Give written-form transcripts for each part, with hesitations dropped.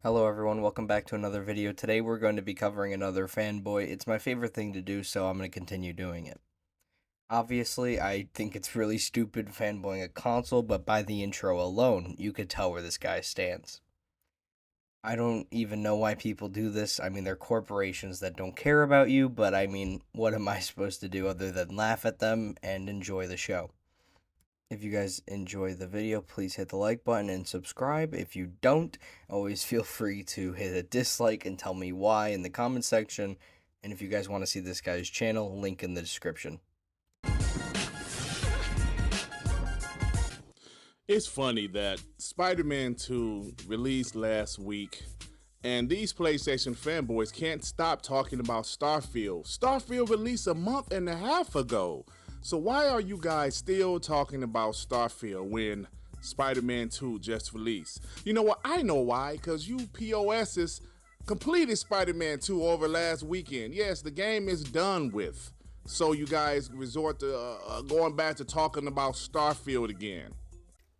Hello everyone, welcome back to another video. Today we're going to be covering another fanboy. It's my favorite thing to do, so I'm going to continue doing it. Obviously, I think it's really stupid fanboying a console, but by the intro alone, you could tell where this guy stands. I don't even know why people do this. I mean, they're corporations that don't care about you, but I mean, what am I supposed to do other than laugh at them and enjoy the show? If you guys enjoy the video, please hit the like button and subscribe. If you don't, always feel free to hit a dislike and tell me why in the comment section. And if you guys want to see this guy's channel, link in the description. It's funny that Spider-Man 2 released last week, and these PlayStation fanboys can't stop talking about Starfield. Starfield released a month and a half ago. So why are you guys still talking about Starfield when Spider-Man 2 just released? You know what? I know why, because you POSs completed Spider-Man 2 over last weekend. Yes, the game is done with. So you guys resort to going back to talking about Starfield again.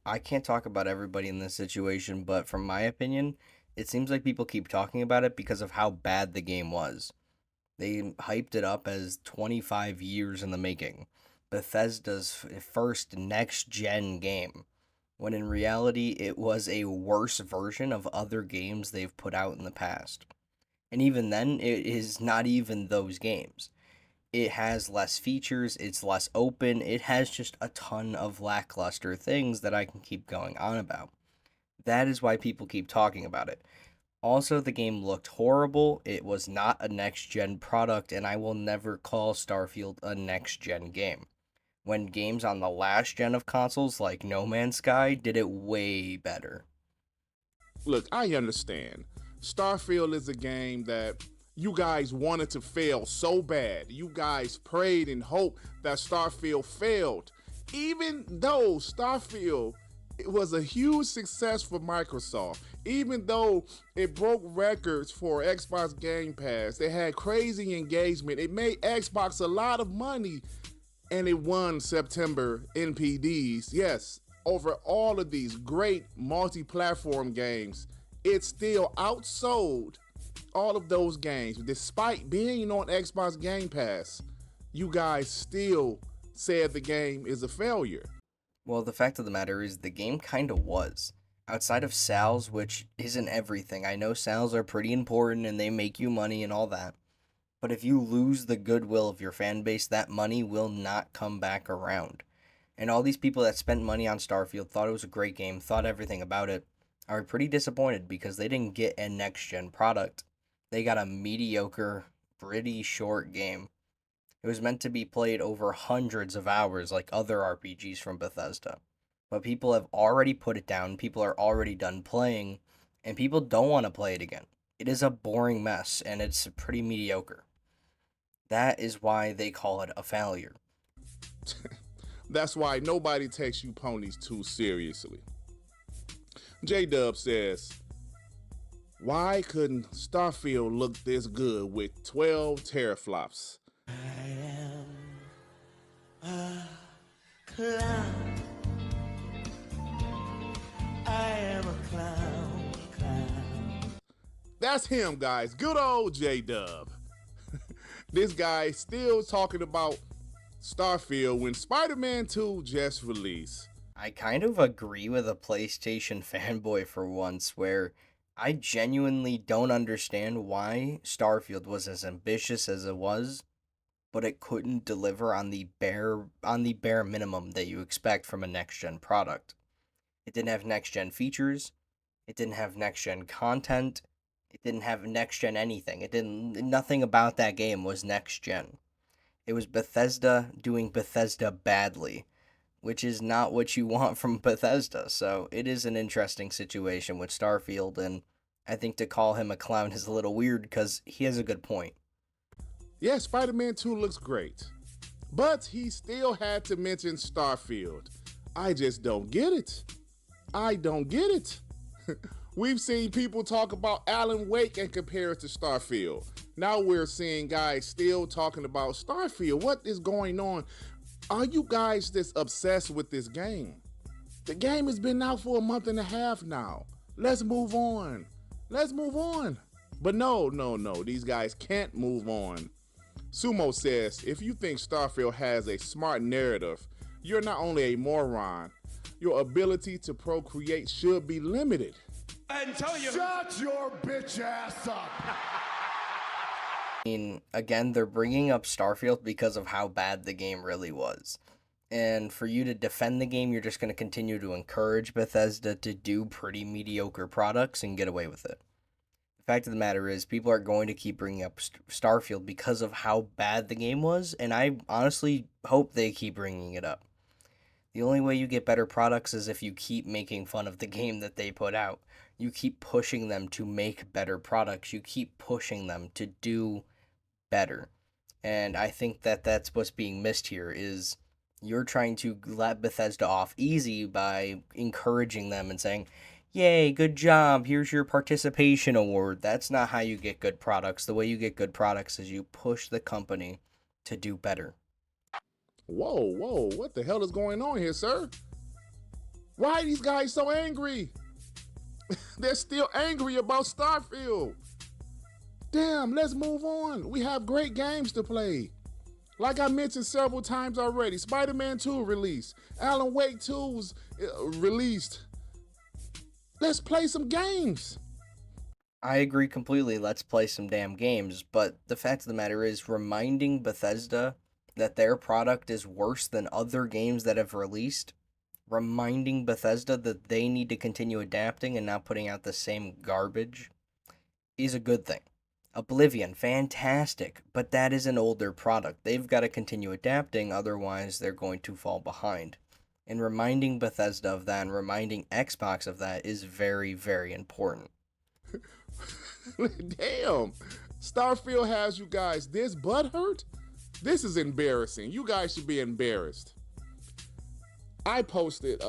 I can't talk about everybody in this situation, but from my opinion, it seems like people keep talking about it because of how bad the game was. They hyped it up as 25 years in the making. Bethesda's first next gen game, when in reality it was a worse version of other games they've put out in the past. And even then, it is not even those games. It has less features, it's less open, it has just a ton of lackluster things that I can keep going on about. That is why people keep talking about it. Also, the game looked horrible. It was not a next gen product, and I will never call Starfield a next gen game. When games on the last gen of consoles like No Man's Sky did it way better. Look, I understand. Starfield is a game that you guys wanted to fail so bad. You guys prayed and hoped that Starfield failed. Even though Starfield it was a huge success for Microsoft, even though it broke records for Xbox Game Pass, they had crazy engagement. It made Xbox a lot of money and it won September NPDs. Yes, over all of these great multi-platform games, it still outsold all of those games. Despite being on Xbox Game Pass, you guys still said the game is a failure. Well, the fact of the matter is, the game kinda was. Outside of sales, which isn't everything, I know sales are pretty important and they make you money and all that. But if you lose the goodwill of your fan base, that money will not come back around. And all these people that spent money on Starfield thought it was a great game, thought everything about it, are pretty disappointed because they didn't get a next gen product. They got a mediocre, pretty short game. It was meant to be played over hundreds of hours like other RPGs from Bethesda. But people have already put it down, people are already done playing, and people don't want to play it again. It is a boring mess, and it's pretty mediocre. That is why they call it a failure. That's why nobody takes you ponies too seriously. J Dub says, why couldn't Starfield look this good with 12 teraflops? I am a clown. I am a clown. That's him, guys. Good old J Dub. This guy still talking about Starfield when Spider-Man 2 just released. I kind of agree with a PlayStation fanboy for once, where I genuinely don't understand why Starfield was as ambitious as it was, but it couldn't deliver on the bare minimum that you expect from a next gen product. It didn't have next gen features, it didn't have next gen content, it didn't have next gen anything. It didn't Nothing about that game was next gen. It was Bethesda doing Bethesda badly, which is not what you want from Bethesda. So it is an interesting situation with Starfield, and I think to call him a clown is a little weird because he has a good point. Yeah, Spider-Man 2 looks great, but he still had to mention Starfield. I just don't get it. I don't get it. We've seen people talk about Alan Wake and compare it to Starfield. Now we're seeing guys still talking about Starfield. What is going on? Are you guys just obsessed with this game? The game has been out for a month and a half now. Let's move on. Let's move on. But no, no, no. These guys can't move on. Sumo says, if you think Starfield has a smart narrative, you're not only a moron, your ability to procreate should be limited. And tell you. Shut your bitch ass up. I mean, again, they're bringing up Starfield because of how bad the game really was. And for you to defend the game, you're just going to continue to encourage Bethesda to do pretty mediocre products and get away with it. The fact of the matter is, people are going to keep bringing up Starfield because of how bad the game was, and I honestly hope they keep bringing it up. The only way you get better products is if you keep making fun of the game that they put out. You keep pushing them to make better products. You keep pushing them to do better. And I think that that's what's being missed here is you're trying to let Bethesda off easy by encouraging them and saying, "Yay, good job. Here's your participation award." That's not how you get good products. The way you get good products is you push the company to do better. Whoa, whoa, what the hell is going on here, sir? Why are these guys so angry? They're still angry about Starfield. Damn, let's move on. We have great games to play. Like I mentioned several times already, Spider-Man 2 released. Alan Wake 2's released. Let's play some games. I agree completely. Let's play some damn games. But the fact of the matter is, reminding Bethesda that their product is worse than other games that have released, reminding Bethesda that they need to continue adapting and not putting out the same garbage, is a good thing. Oblivion, fantastic, but that is an older product. They've got to continue adapting, otherwise they're going to fall behind. And reminding Bethesda of that and reminding Xbox of that is very, very important. Damn, Starfield has you guys this butthurt? This is embarrassing. You guys should be embarrassed. I posted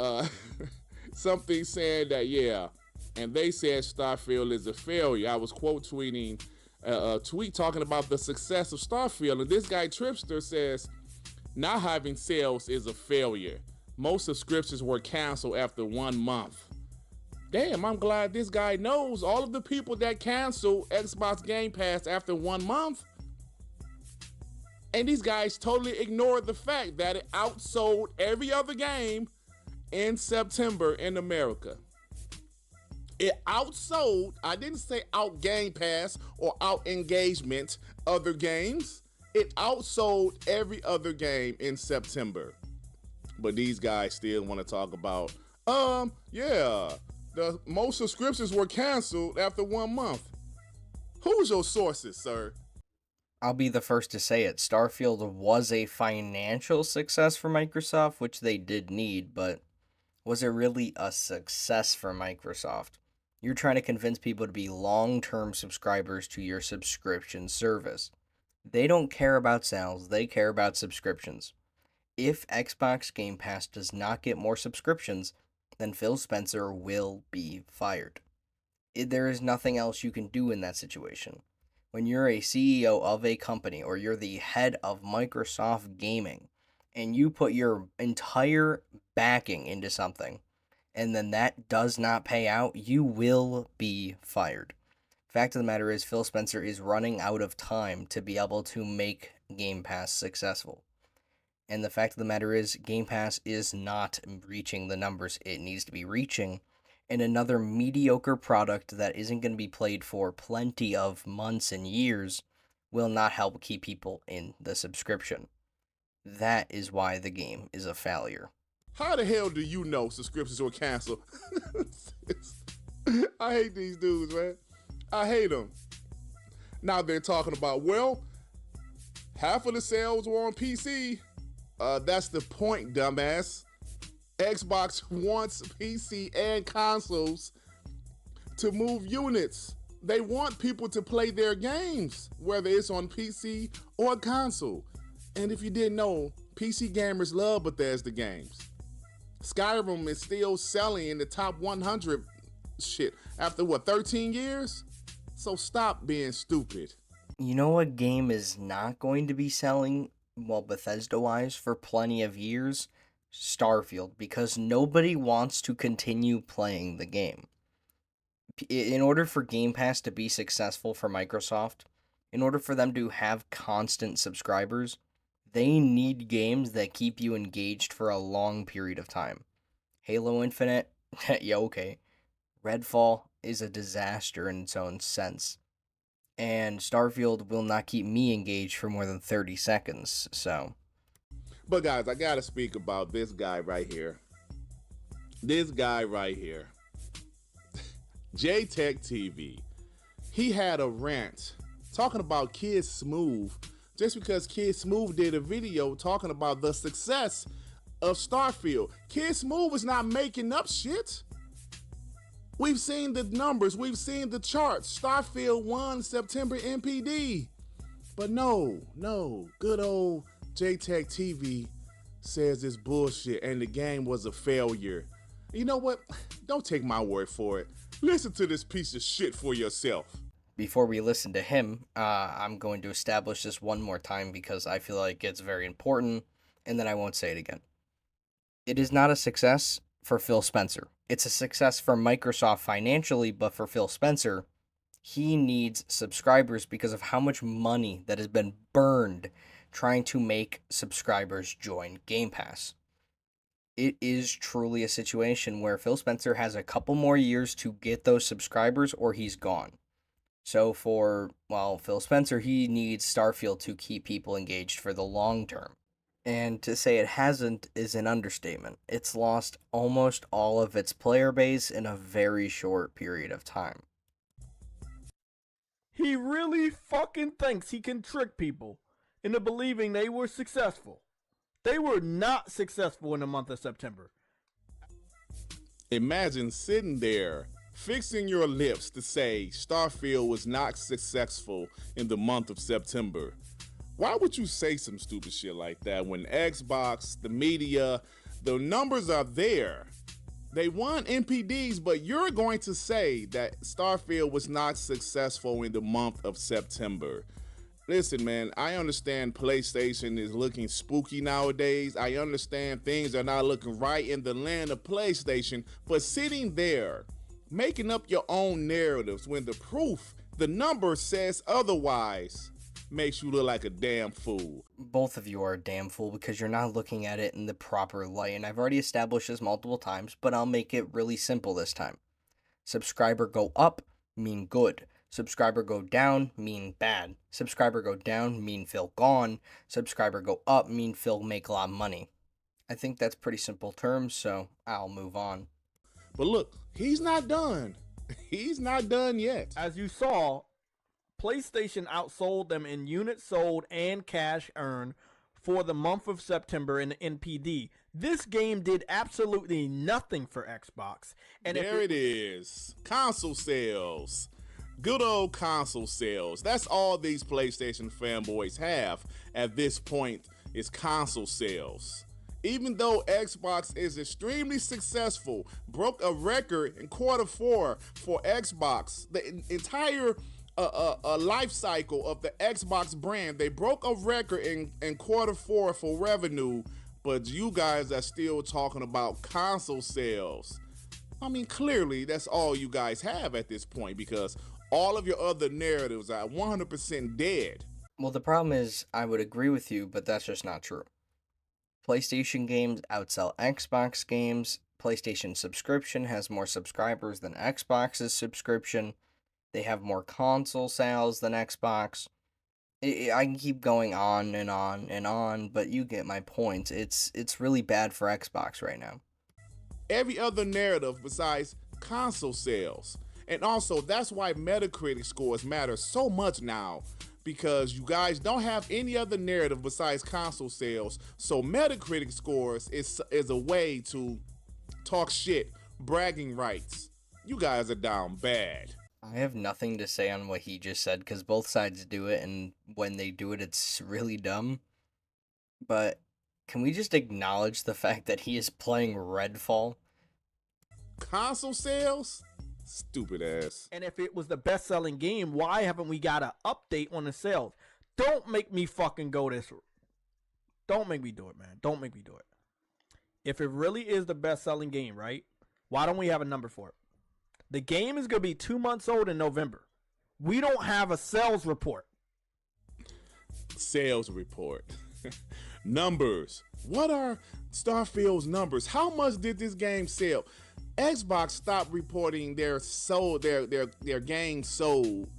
something saying that, yeah, and they said Starfield is a failure. I was quote tweeting a tweet talking about the success of Starfield, and this guy Tripster says, not having sales is a failure. Most subscriptions were canceled after 1 month. Damn, I'm glad this guy knows all of the people that canceled Xbox Game Pass after 1 month. And these guys totally ignored the fact that it outsold every other game in September in America. It outsold, I didn't say out Game Pass or out engagement other games. It outsold every other game in September. But these guys still want to talk about, yeah, the most subscriptions were canceled after 1 month. Who's your sources, sir? I'll be the first to say it. Starfield was a financial success for Microsoft, which they did need, but was it really a success for Microsoft? You're trying to convince people to be long-term subscribers to your subscription service. They don't care about sales, they care about subscriptions. If Xbox Game Pass does not get more subscriptions, then Phil Spencer will be fired. There is nothing else you can do in that situation. When you're a CEO of a company or you're the head of Microsoft Gaming and you put your entire backing into something and then that does not pay out, you will be fired. Fact of the matter is, Phil Spencer is running out of time to be able to make Game Pass successful. And the fact of the matter is, Game Pass is not reaching the numbers it needs to be reaching. And another mediocre product that isn't going to be played for plenty of months and years will not help keep people in the subscription. That is why the game is a failure. How the hell do you know subscriptions were canceled? I hate these dudes, man. I hate them. Now they're talking about, well, half of the sales were on PC. That's the point, dumbass. Xbox wants PC and consoles to move units. They want people to play their games, whether it's on PC or console. And if you didn't know, PC gamers love Bethesda games. Skyrim is still selling in the top 100 shit after 13 years? So stop being stupid. You know what game is not going to be selling, well, Bethesda-wise, for plenty of years? Starfield, because nobody wants to continue playing the game. In order for Game Pass to be successful for Microsoft, in order for them to have constant subscribers, they need games that keep you engaged for a long period of time. Halo Infinite, yeah, okay. Redfall is a disaster in its own sense. And Starfield will not keep me engaged for more than 30 seconds, so. But guys, I gotta speak about this guy right here. This guy right here. JTech TV. He had a rant talking about Kid Smooth just because Kid Smooth did a video talking about the success of Starfield. Kid Smooth is not making up shit. We've seen the numbers, we've seen the charts. Starfield won September NPD. But no, good old JTech TV says it's bullshit and the game was a failure. You know what? Don't take my word for it. Listen to this piece of shit for yourself. Before we listen to him, I'm going to establish this one more time because I feel like it's very important, and then I won't say it again. It is not a success for Phil Spencer. It's a success for Microsoft financially, but for Phil Spencer, he needs subscribers because of how much money that has been burned trying to make subscribers join Game Pass. It is truly a situation where Phil Spencer has a couple more years to get those subscribers or he's gone. So for, well, Phil Spencer, he needs Starfield to keep people engaged for the long term. And to say it hasn't is an understatement. It's lost almost all of its player base in a very short period of time. He really fucking thinks he can trick people into believing they were successful. They were not successful in the month of September. Imagine sitting there, fixing your lips to say Starfield was not successful in the month of September. Why would you say some stupid shit like that when Xbox, the media, the numbers are there? They won NPDs, but you're going to say that Starfield was not successful in the month of September. Listen, man, I understand PlayStation is looking spooky nowadays. I understand things are not looking right in the land of PlayStation, but sitting there, making up your own narratives when the proof, the number says otherwise, makes you look like a damn fool. Both of you are a damn fool because you're not looking at it in the proper light. And I've already established this multiple times, but I'll make it really simple this time. Subscriber go up, mean good. Subscriber go down, mean bad. Subscriber go down, mean Phil gone. Subscriber go up, mean Phil make a lot of money. I think that's pretty simple terms, so I'll move on. But look, he's not done. He's not done yet. As you saw, PlayStation outsold them in units sold and cash earned for the month of September in the NPD. This game did absolutely nothing for Xbox. And there it is. Console sales. Good old console sales. That's all these PlayStation fanboys have at this point is console sales. Even though Xbox is extremely successful, broke a record in quarter four for Xbox, the entire life cycle of the Xbox brand, they broke a record in quarter four for revenue, but you guys are still talking about console sales. I mean, clearly that's all you guys have at this point because all of your other narratives are 100% dead. Well, the problem is, I would agree with you, but that's just not true. PlayStation games outsell Xbox games. PlayStation subscription has more subscribers than Xbox's subscription. They have more console sales than Xbox. I can keep going on and on and on, but you get my point. It's really bad for Xbox right now. Every other narrative besides console sales. And also, that's why Metacritic scores matter so much now, because you guys don't have any other narrative besides console sales. So Metacritic scores is a way to talk shit, bragging rights. You guys are down bad. I have nothing to say on what he just said because both sides do it, and when they do it, it's really dumb. But can we just acknowledge the fact that he is playing Redfall? Console sales? Stupid ass. And if it was the best-selling game, why haven't we got an update on the sales? Don't make me fucking go this. Don't make me do it, man. Don't make me do it. If it really is the best-selling game, right? Why don't we have a number for it? The game is going to be 2 months old in November. We don't have a sales report. Sales report. Numbers. What are Starfield's numbers? How much did this game sell? Xbox stopped reporting their game sold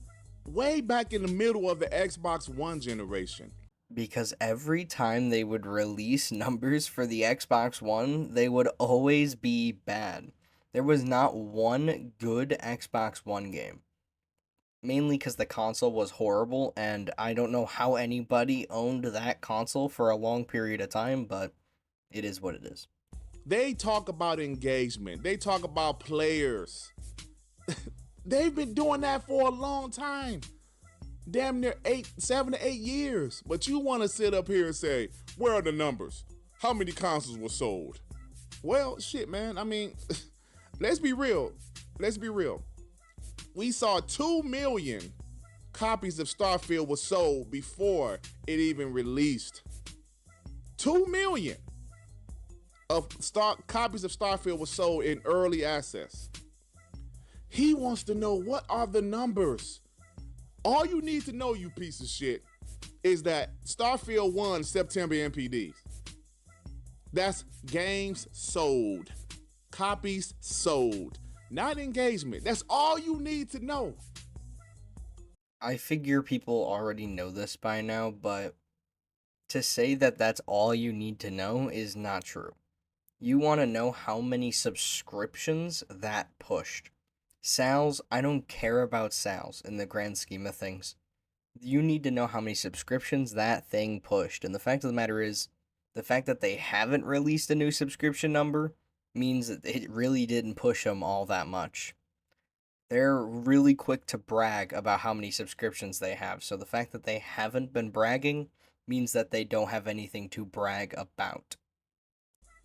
way back in the middle of the Xbox One generation. Because every time they would release numbers for the Xbox One, they would always be bad. There was not one good Xbox One game. Mainly because the console was horrible, and I don't know how anybody owned that console for a long period of time, but it is what it is. They talk about engagement. They talk about players. They've been doing that for a long time. Damn near 7 to 8 years. But you want to sit up here and say, where are the numbers? How many consoles were sold? Well, shit, man. I mean, let's be real. Let's be real. We saw 2 million copies of Starfield was sold before it even released. 2 million of copies of Starfield was sold in early access. He wants to know, what are the numbers? All you need to know, you piece of shit, is that Starfield won September NPDs. That's games sold, copies sold, not engagement. That's all you need to know. I figure people already know this by now, but to say that that's all you need to know is not true. You want to know how many subscriptions that pushed. Sales, I don't care about sales in the grand scheme of things. You need to know how many subscriptions that thing pushed. And the fact of the matter is, the fact that they haven't released a new subscription number means that it really didn't push them all that much. They're really quick to brag about how many subscriptions they have. So the fact that they haven't been bragging means that they don't have anything to brag about.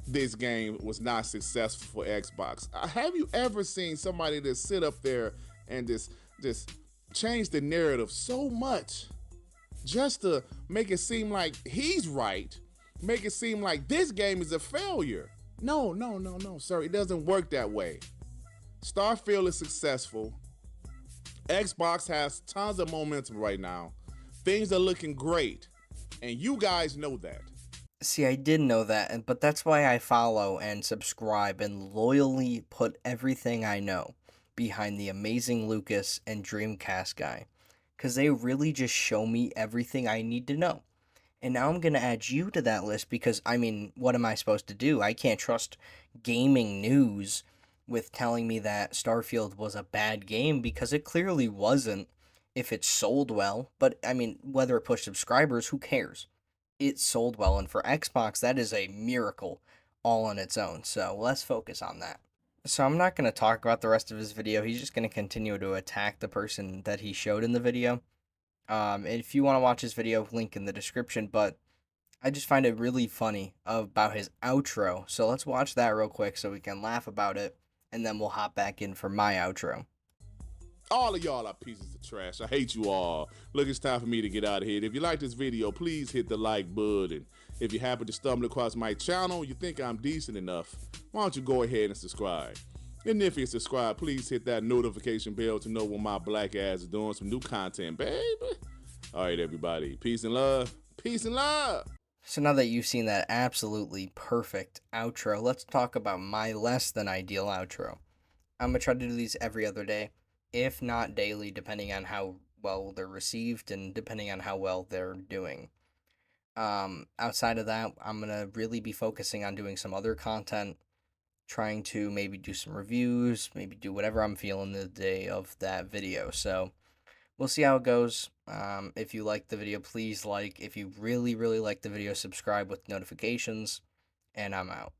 This game was not successful for Xbox. Have you ever seen somebody that sit up there and just change the narrative so much just to make it seem like he's right, make it seem like this game is a failure? No, sir. It doesn't work that way. Starfield is successful. Xbox has tons of momentum right now. Things are looking great, and you guys know that. See, I did know that, but that's why I follow and subscribe and loyally put everything I know behind the amazing Lucas and Dreamcast guy, because they really just show me everything I need to know. And now I'm going to add you to that list because, I mean, what am I supposed to do? I can't trust gaming news with telling me that Starfield was a bad game because it clearly wasn't if it sold well. But, I mean, whether it pushed subscribers, who cares? It sold well, and for Xbox, that is a miracle all on its own. So let's focus on that. So I'm not going to talk about the rest of his video. He's just going to continue to attack the person that he showed in the video. If you want to watch his video, link in the description, but I just find it really funny about his outro. So let's watch that real quick so we can laugh about it, and then we'll hop back in for my outro. All of y'all are pieces of trash. I hate you all. Look, it's time for me to get out of here. If you like this video, please hit the like button. If you happen to stumble across my channel, you think I'm decent enough, why don't you go ahead and subscribe? And if you subscribe, please hit that notification bell to know when my black ass is doing some new content, baby. All right, everybody. Peace and love. Peace and love. So now that you've seen that absolutely perfect outro, let's talk about my less than ideal outro. I'm going to try to do these every other day, if not daily, depending on how well they're received and depending on how well they're doing. Outside of that, I'm going to really be focusing on doing some other content, trying to maybe do some reviews, maybe do whatever I'm feeling the day of that video. So we'll see how it goes. If you like the video, please like. If you really, really like the video, subscribe with notifications. And I'm out.